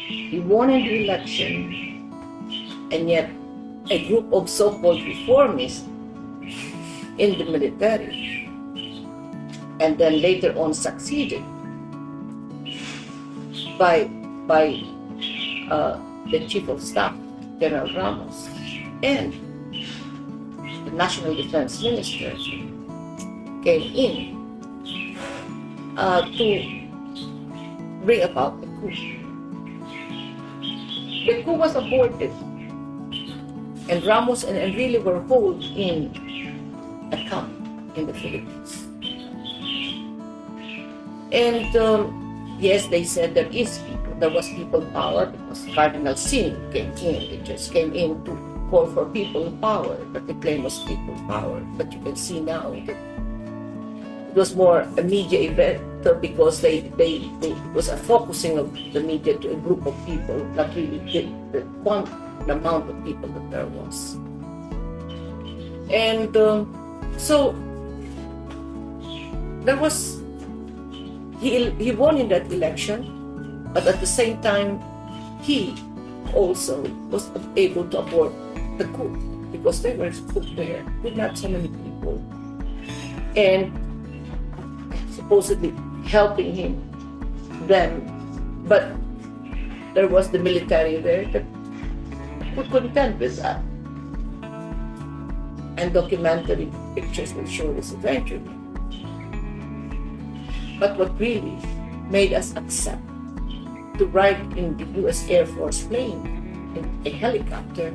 He won in the election, and yet a group of so-called reformists in the military, and then later on succeeded by the Chief of Staff, General Ramos, and the National Defense Minister came in to bring about the coup. The coup was aborted, and Ramos and Enrile were held in a camp in the Philippines. And yes, they said there was people power because Cardinal Sin came in. It just came in to call for people power, but the claim was people power. But you can see now that it was more a media event because it was a focusing of the media to a group of people, not really the amount of people that there was. And so there was, he won in that election, but at the same time, he also was able to abort the coup because they were put there with not so many people, and supposedly helping them, but there was the military there that would contend with that. And documentary pictures will show this eventually. But what really made us accept to ride in the US Air Force plane, in a helicopter,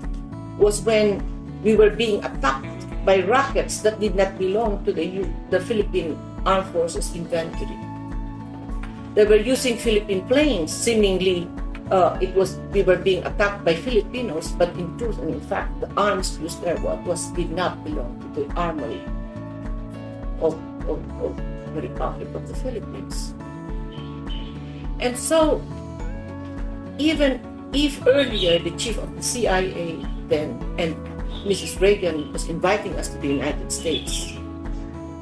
was when we were being attacked by rockets that did not belong to the Philippine Armed Forces inventory. They were using Philippine planes, seemingly we were being attacked by Filipinos, but in truth and in fact, the arms used there did not belong to the armory of the Republic of the Philippines. And so, even if earlier the chief of the CIA then and Mrs. Reagan was inviting us to the United States,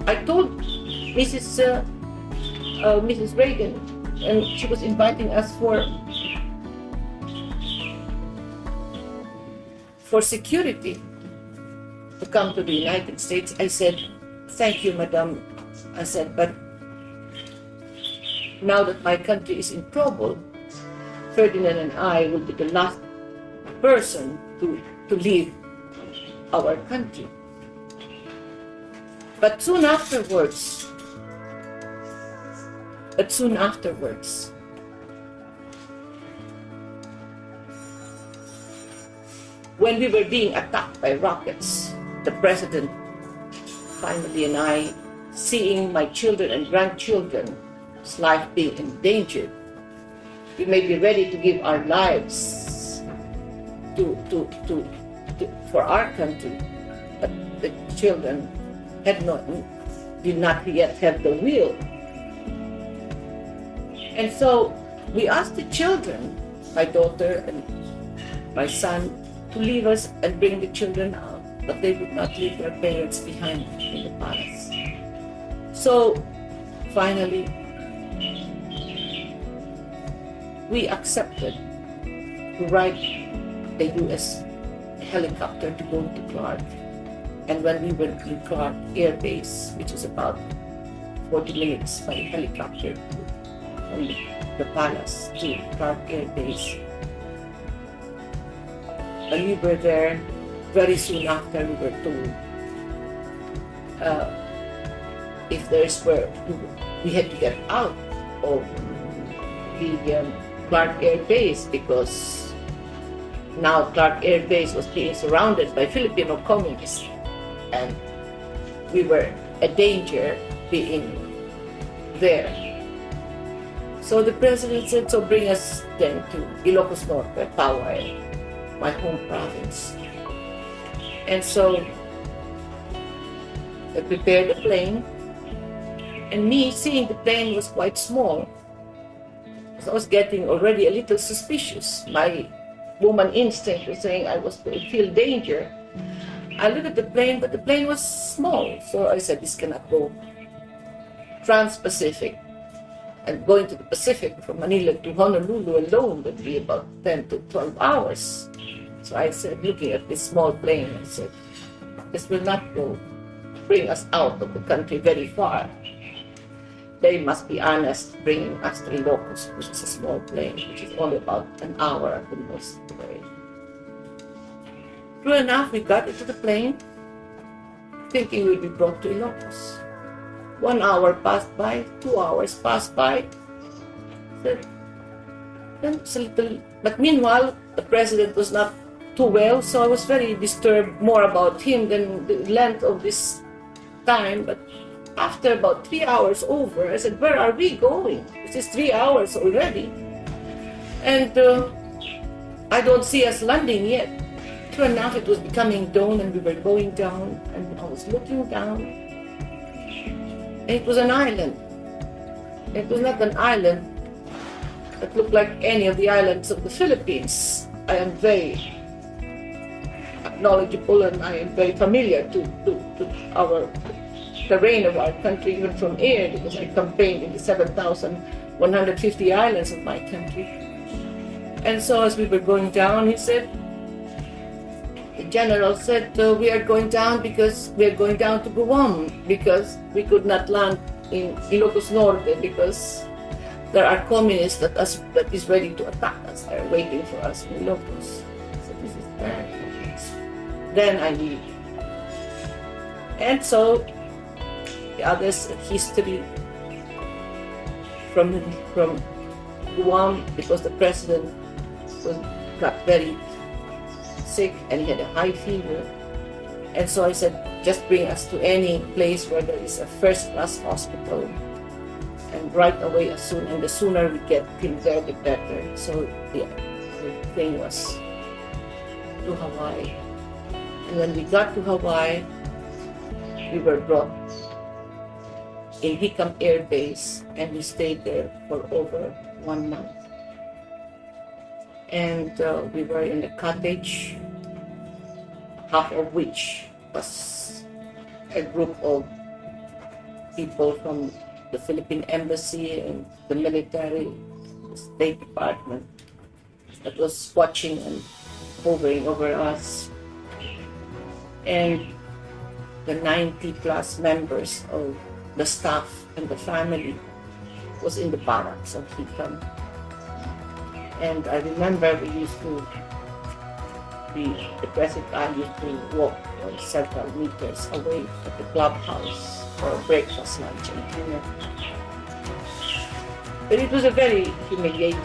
I told Mrs. Reagan, and she was inviting us for security to come to the United States. I said, "Thank you, Madam." I said, "But now that my country is in trouble, Ferdinand and I will be the last person to leave our country." But soon afterwards, when we were being attacked by rockets, the president finally and I, seeing my children and grandchildren's life being endangered, we may be ready to give our lives for our country, but the children did not yet have the will. And so we asked the children, my daughter and my son, to leave us and bring the children out, but they would not leave their parents behind in the palace. So finally, we accepted to ride the US helicopter to go to Clark. And when we went to Clark Air Base, which is about 40 minutes by helicopter from the palace to Clark Air Base, when we were there, very soon after we were told if there's where we had to get out of the Clark Air Base, because now Clark Air Base was being surrounded by Filipino communists, and we were a danger being there. So the president said, "So bring us then to Ilocos Norte, Taway, my home province." And so I prepared the plane, and me seeing the plane was quite small, I was getting already a little suspicious. My woman instinct was saying I was going to feel danger. I looked at the plane, but the plane was small, so I said, "This cannot go Trans-Pacific." And going to the Pacific from Manila to Honolulu alone would be about 10 to 12 hours. So I said, looking at this small plane, I said, this will not bring us out of the country very far. They must be honest bringing us to Ilocos, which is a small plane, which is only about an hour at the most away. True enough, we got into the plane, thinking we'd be brought to Ilocos. 1 hour passed by, 2 hours passed by. But meanwhile, the president was not too well, so I was very disturbed more about him than the length of this time. But after about 3 hours over, I said, where are we going? This is 3 hours already. And I don't see us landing yet. Sure enough, it was becoming dawn and we were going down, and I was looking down. And it was an island. It was not an island that looked like any of the islands of the Philippines. I am very knowledgeable and I am very familiar to our terrain of our country, even from air, because I campaigned in the 7,150 islands of my country. And so as we were going down, the general said, we are going down because we are going down to Guam, because we could not land in Ilocos Norte because there are communists that is ready to attack us. They are waiting for us in Ilocos. So this is bad. Then I leave. And so the others history from Guam, because the president got very sick and he had a high fever. And so I said, just bring us to any place where there is a first-class hospital. And right away, the sooner we get him there, the better. So the thing was to Hawaii. And when we got to Hawaii, we were brought in Hicam Air Base, and we stayed there for over 1 month. And we were in a cottage, half of which was a group of people from the Philippine Embassy and the military, the State Department, that was watching and hovering over us. And the 90+ members of the staff and the family was in the barracks of Hicam. And I remember the president used to walk several meters away at the clubhouse for breakfast, lunch, and dinner. But it was a very humiliating